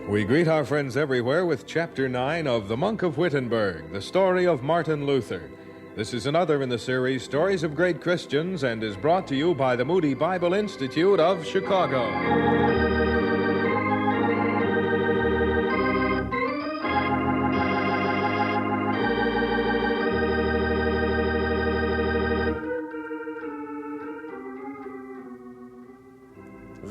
We greet our friends everywhere with Chapter 9 of The Monk of Wittenberg, the story of Martin Luther. This is another in the series, Stories of Great Christians, and is brought to you by the Moody Bible Institute of Chicago.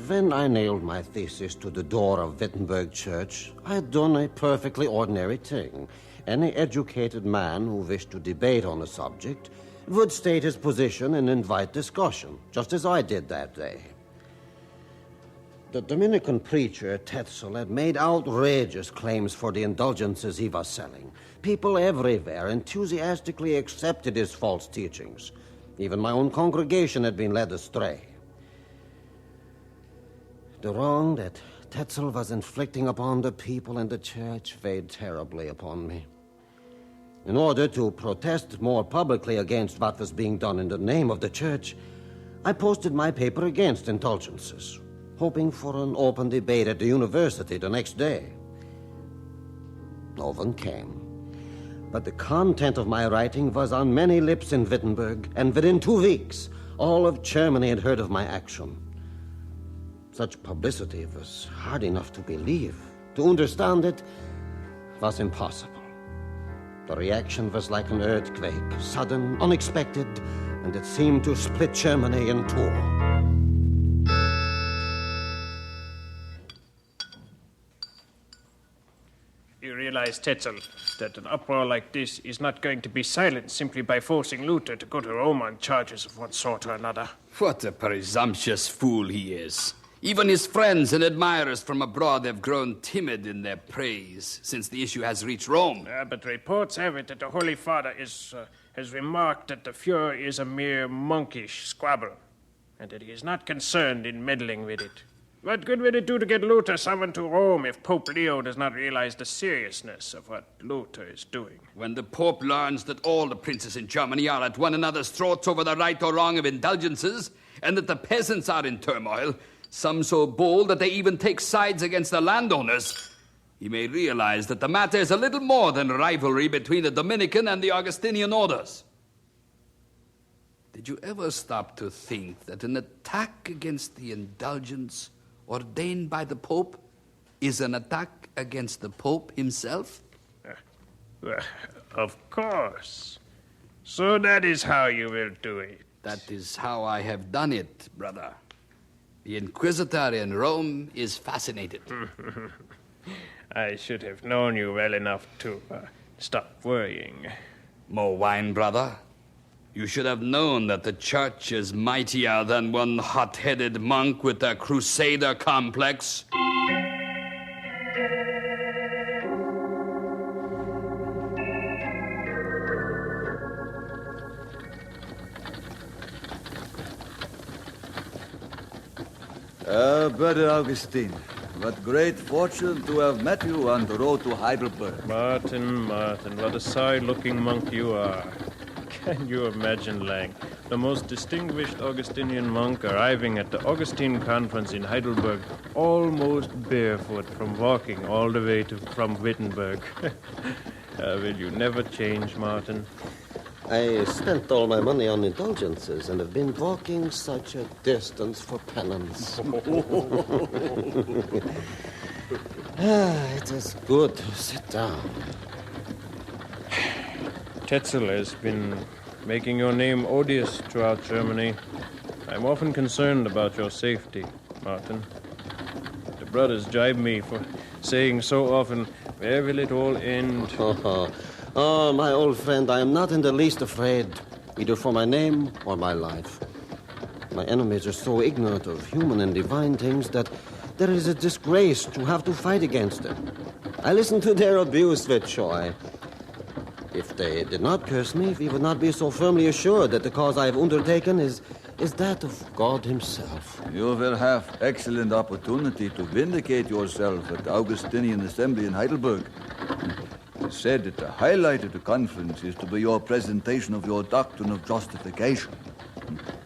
When I nailed my thesis to the door of Wittenberg Church, I had done a perfectly ordinary thing. Any educated man who wished to debate on a subject would state his position and invite discussion, just as I did that day. The Dominican preacher, Tetzel, had made outrageous claims for the indulgences he was selling. People everywhere enthusiastically accepted his false teachings. Even my own congregation had been led astray. The wrong that Tetzel was inflicting upon the people and the church weighed terribly upon me. In order to protest more publicly against what was being done in the name of the church, I posted my paper against indulgences, hoping for an open debate at the university the next day. No one came, but the content of my writing was on many lips in Wittenberg, and within 2 weeks, all of Germany had heard of my action. Such publicity was hard enough to believe. To understand it was impossible. The reaction was like an earthquake, sudden, unexpected, and it seemed to split Germany in two. You realize, Tetzel, that an uproar like this is not going to be silenced simply by forcing Luther to go to Rome on charges of one sort or another. What a presumptuous fool he is. Even his friends and admirers from abroad have grown timid in their praise since the issue has reached Rome. But reports have it that the Holy Father has remarked that the Fuhrer is a mere monkish squabble, and that he is not concerned in meddling with it. What good will it do to get Luther summoned to Rome if Pope Leo does not realize the seriousness of what Luther is doing? When the Pope learns that all the princes in Germany are at one another's throats over the right or wrong of indulgences, and that the peasants are in turmoil, some so bold that they even take sides against the landowners, he may realize that the matter is a little more than rivalry between the Dominican and the Augustinian orders. Did you ever stop to think that an attack against the indulgence ordained by the Pope is an attack against the Pope himself? Of course. So that is how you will do it. That is how I have done it, brother. The Inquisitor in Rome is fascinated. I should have known you well enough to stop worrying. More wine, brother? You should have known that the church is mightier than one hot-headed monk with a crusader complex. Brother Augustine, what great fortune to have met you on the road to Heidelberg. Martin, what a side-looking monk you are. Can you imagine, Lang, the most distinguished Augustinian monk arriving at the Augustine Conference in Heidelberg almost barefoot from walking all the way from Wittenberg? Will you never change, Martin? I spent all my money on indulgences and have been walking such a distance for penance. It is good to sit down. Tetzel has been making your name odious throughout Germany. I'm often concerned about your safety, Martin. The brothers jibe me for saying so often, where will it all end? Oh, my old friend, I am not in the least afraid, either for my name or my life. My enemies are so ignorant of human and divine things that there is a disgrace to have to fight against them. I listen to their abuse with joy. If they did not curse me, we would not be so firmly assured that the cause I have undertaken is that of God himself. You will have excellent opportunity to vindicate yourself at the Augustinian Assembly in Heidelberg. has said that the highlight of the conference is to be your presentation of your doctrine of justification.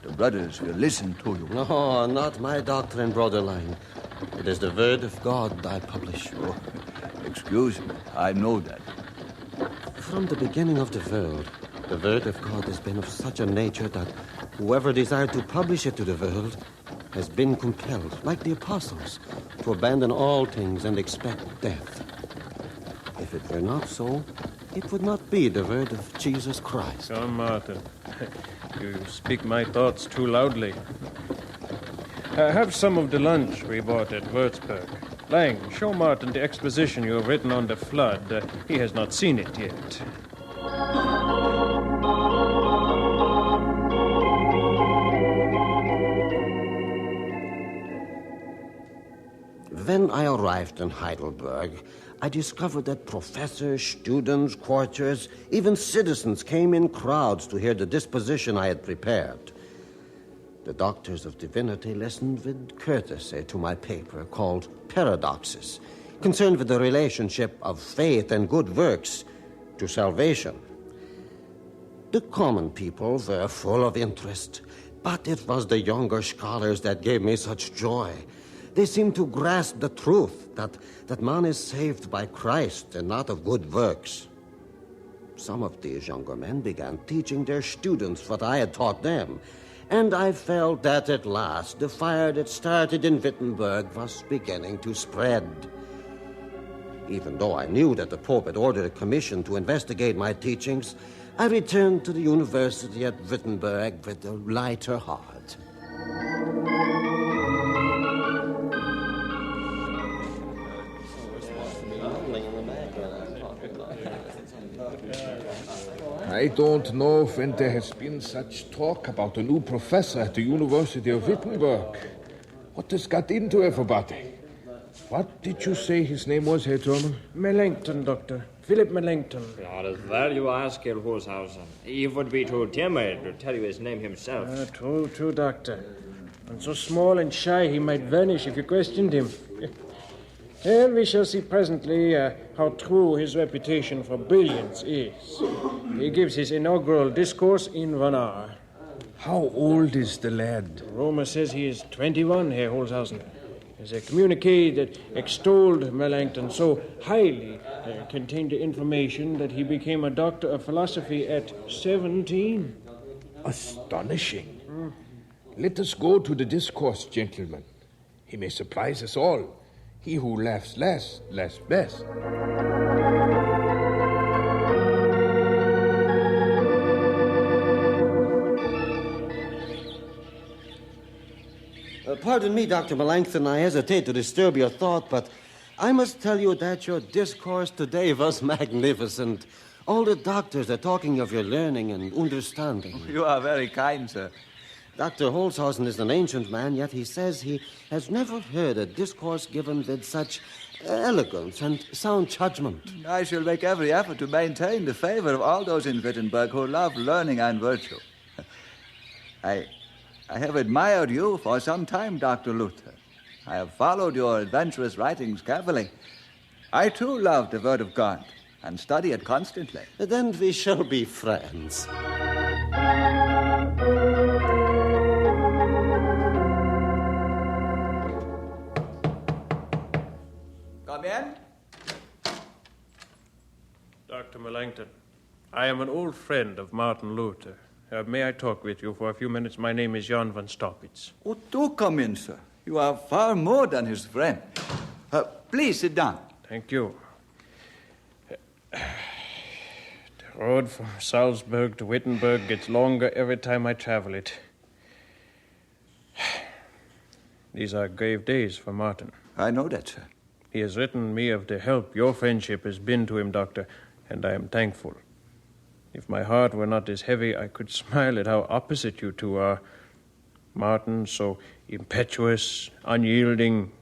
The brothers will listen to you. No, not my doctrine, Brother Lang. It is the word of God I publish. Oh, excuse me, I know that. From the beginning of the word of God has been of such a nature that whoever desired to publish it to the world has been compelled, like the apostles, to abandon all things and expect death. If it were not so, it would not be the word of Jesus Christ. Come, Martin. You speak my thoughts too loudly. Have some of the lunch we bought at Würzburg. Lang, show Martin the exposition you have written on the flood. He has not seen it yet. When I arrived in Heidelberg, I discovered that professors, students, courtiers, even citizens came in crowds to hear the disposition I had prepared. The doctors of divinity listened with courtesy to my paper called Paradoxes, concerned with the relationship of faith and good works to salvation. The common people were full of interest, but it was the younger scholars that gave me such joy. They seemed to grasp the truth that man is saved by Christ and not of good works. Some of these younger men began teaching their students what I had taught them, and I felt that at last the fire that started in Wittenberg was beginning to spread. Even though I knew that the Pope had ordered a commission to investigate my teachings, I returned to the university at Wittenberg with a lighter heart. I don't know when there has been such talk about a new professor at the University of Wittenberg. What has got into everybody? What did you say his name was, Herr Thurman? Melanchthon, Doctor. Philip Melanchthon. Ja, that's well you ask, Herr Horshausen. He would be too timid to tell you his name himself. True, Doctor. And so small and shy he might vanish if you questioned him. Well, we shall see presently how true his reputation for brilliance is. He gives his inaugural discourse in 1 hour. How old is the lad? Roma says he is 21, Herr Holzhausen. His excommunicated extolled Melanchthon so highly contained the information that he became a doctor of philosophy at 17. Astonishing. Let us go to the discourse, gentlemen. He may surprise us all. He who laughs last, laughs best. Pardon me, Dr. Melanchthon, I hesitate to disturb your thought, but I must tell you that your discourse today was magnificent. All the doctors are talking of your learning and understanding. You are very kind, sir. Dr. Holzhausen is an ancient man, yet he says he has never heard a discourse given with such elegance and sound judgment. I shall make every effort to maintain the favor of all those in Wittenberg who love learning and virtue. I have admired you for some time, Dr. Luther. I have followed your adventurous writings carefully. I, too, love the Word of God and study it constantly. Then we shall be friends. Come in. Dr. Melanchthon, I am an old friend of Martin Luther. May I talk with you for a few minutes? My name is Jan van Stoppitz. Oh, do come in, sir. You are far more than his friend. Please sit down. Thank you. The road from Salzburg to Wittenberg gets longer every time I travel it. These are grave days for Martin. I know that, sir. He has written me of the help your friendship has been to him, Doctor, and I am thankful. If my heart were not as heavy, I could smile at how opposite you two are. Martin, so impetuous, unyielding,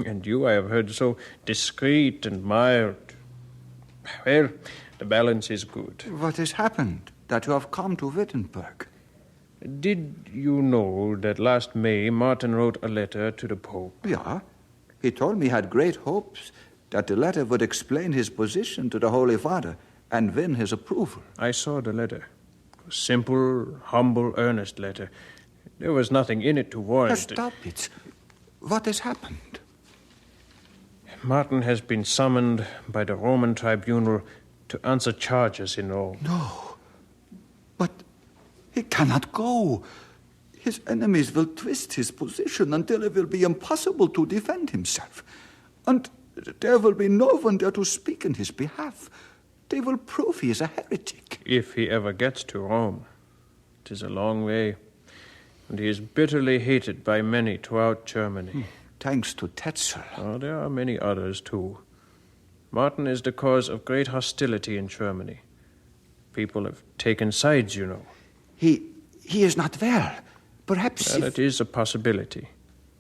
and you, I have heard, so discreet and mild. Well, the balance is good. What has happened that you have come to Wittenberg? Did you know that last May Martin wrote a letter to the Pope? Yeah. He told me he had great hopes that the letter would explain his position to the Holy Father and win his approval. I saw the letter. A simple, humble, earnest letter. There was nothing in it to warrant... Stop it. What has happened? Martin has been summoned by the Roman tribunal to answer charges in Rome. No. But he cannot go. His enemies will twist his position until it will be impossible to defend himself. And there will be no one there to speak in his behalf. They will prove he is a heretic. If he ever gets to Rome. It is a long way, and he is bitterly hated by many throughout Germany. Thanks to Tetzel. Oh, there are many others, too. Martin is the cause of great hostility in Germany. People have taken sides, you know. He is not well. Perhaps Well, it is a possibility.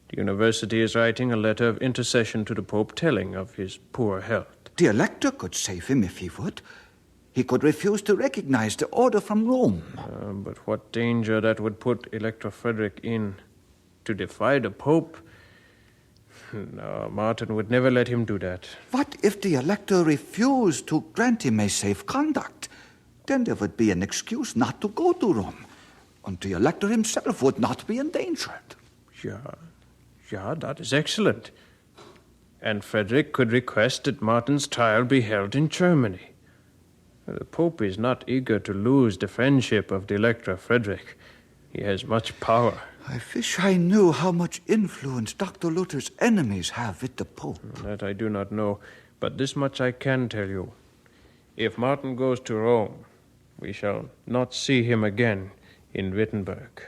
The university is writing a letter of intercession to the Pope telling of his poor health. The elector could save him if he would. He could refuse to recognize the order from Rome. But what danger that would put Elector Frederick in. To defy the Pope? No, Martin would never let him do that. What if the elector refused to grant him a safe conduct? Then there would be an excuse not to go to Rome, and the elector himself would not be endangered. Yeah, that is excellent. And Frederick could request that Martin's trial be held in Germany. The Pope is not eager to lose the friendship of the Elector Frederick. He has much power. I wish I knew how much influence Dr. Luther's enemies have with the Pope. That I do not know, but this much I can tell you. If Martin goes to Rome, we shall not see him again in Wittenberg.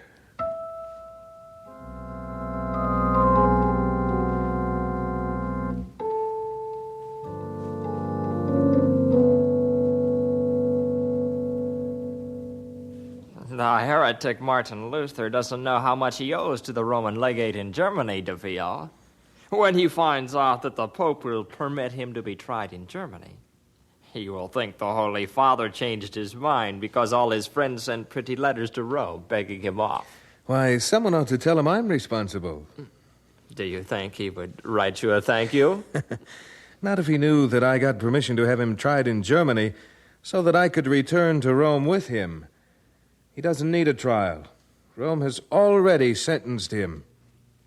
The heretic Martin Luther doesn't know how much he owes to the Roman legate in Germany, de Vial. When he finds out that the Pope will permit him to be tried in Germany, he will think the Holy Father changed his mind because all his friends sent pretty letters to Rome begging him off. Why, someone ought to tell him I'm responsible. Do you think he would write you a thank you? Not if he knew that I got permission to have him tried in Germany so that I could return to Rome with him. He doesn't need a trial. Rome has already sentenced him.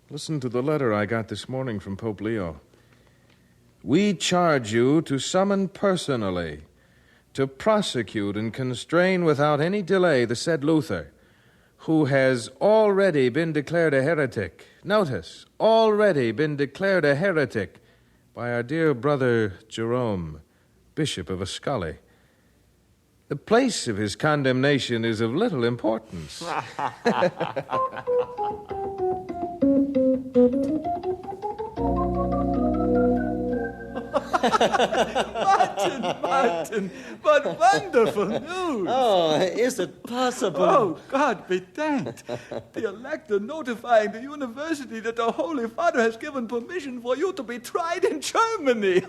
Listen to the letter I got this morning from Pope Leo. We charge you to summon personally, to prosecute and constrain without any delay the said Luther, who has already been declared a heretic. Notice, already been declared a heretic by our dear brother Jerome, Bishop of Ascoli. The place of his condemnation is of little importance. Martin, what wonderful news! Oh, is it possible? Oh, God be thanked. The elector notifying the university that the Holy Father has given permission for you to be tried in Germany.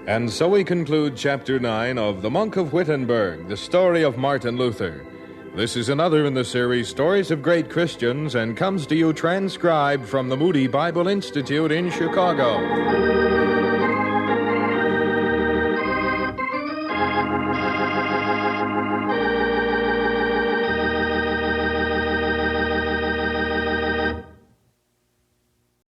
And so we conclude Chapter 9 of The Monk of Wittenberg, the story of Martin Luther. This is another in the series Stories of Great Christians and comes to you transcribed from the Moody Bible Institute in Chicago.